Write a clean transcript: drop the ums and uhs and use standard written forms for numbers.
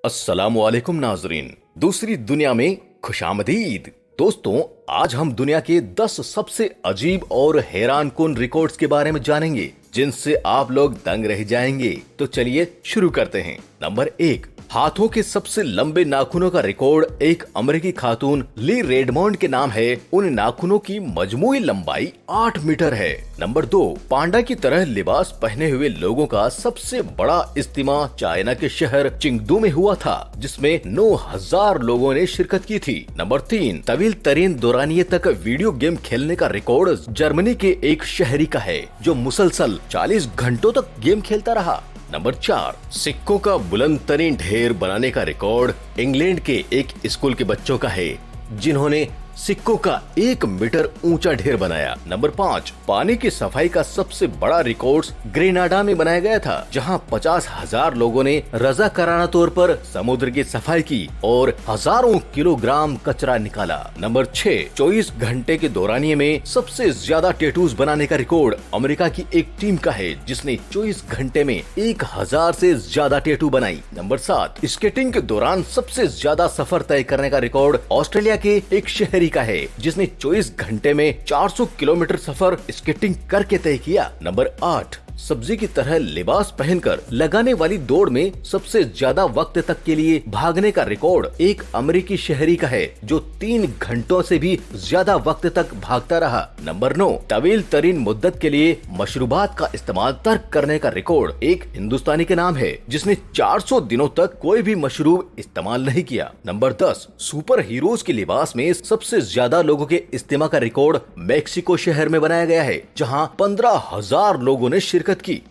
अस्सलामुअलैकुम नाजरीन, दूसरी दुनिया में खुशामदीद। दोस्तों, आज हम दुनिया के 10 सबसे अजीब और हैरानकुन रिकॉर्ड्स के बारे में जानेंगे जिनसे आप लोग दंग रह जाएंगे। तो चलिए शुरू करते हैं। नंबर 1, हाथों के सबसे लंबे नाखूनों का रिकॉर्ड एक अमेरिकी खातून ली रेडमोंड के नाम है। उन नाखूनों की मजमूई लंबाई 8 मीटर है। नंबर 2, पांडा की तरह लिबास पहने हुए लोगों का सबसे बड़ा इज्तिमा चाइना के शहर चिंगदू में हुआ था, जिसमें 9000 लोगों ने शिरकत की थी। नंबर 3, तवील तरीन दौरानिये तक वीडियो गेम खेलने का रिकॉर्ड जर्मनी के एक शहरी का है, जो मुसलसल 40 घंटों तक गेम खेलता रहा। नंबर 4, सिक्कों का बुलंद तरीन ढेर बनाने का रिकॉर्ड इंग्लैंड के एक स्कूल के बच्चों का है, जिन्होंने सिक्कों का 1 मीटर ऊंचा ढेर बनाया। नंबर 5, पानी की सफाई का सबसे बड़ा रिकॉर्ड ग्रेनाडा में बनाया गया था, जहां 50,000 लोगों ने रज़ाकाराना तौर पर समुद्र की सफाई की और हजारों किलोग्राम कचरा निकाला। नंबर 6, 24 घंटे के दौरानिये में सबसे ज्यादा टैटूज बनाने का रिकॉर्ड अमेरिका की एक टीम का है, जिसने 24 घंटे में 1000 से ज्यादा टैटू बनाई। नंबर 7, स्केटिंग के दौरान सबसे ज्यादा सफर तय करने का रिकॉर्ड ऑस्ट्रेलिया के एक शहरी का है, जिसने 24 घंटे में 400 किलोमीटर सफर स्केटिंग करके तय किया। नंबर 8, सब्जी की तरह लिबास पहनकर लगाने वाली दौड़ में सबसे ज्यादा वक्त तक के लिए भागने का रिकॉर्ड एक अमेरिकी शहरी का है, जो 3 घंटों से भी ज्यादा वक्त तक भागता रहा। नंबर 9, तवील तरीन मुद्दत के लिए मशरूबात का इस्तेमाल तर्क करने का रिकॉर्ड एक हिंदुस्तानी के नाम है, जिसने 400 दिनों तक कोई भी मशरूब इस्तेमाल नहीं किया। नंबर 10, सुपर हीरोज के लिबास में सबसे ज्यादा लोगों के इस्तेमाल का रिकॉर्ड मैक्सिको शहर में बनाया गया है, जहाँ 15,000 लोगों ने शिरकत की।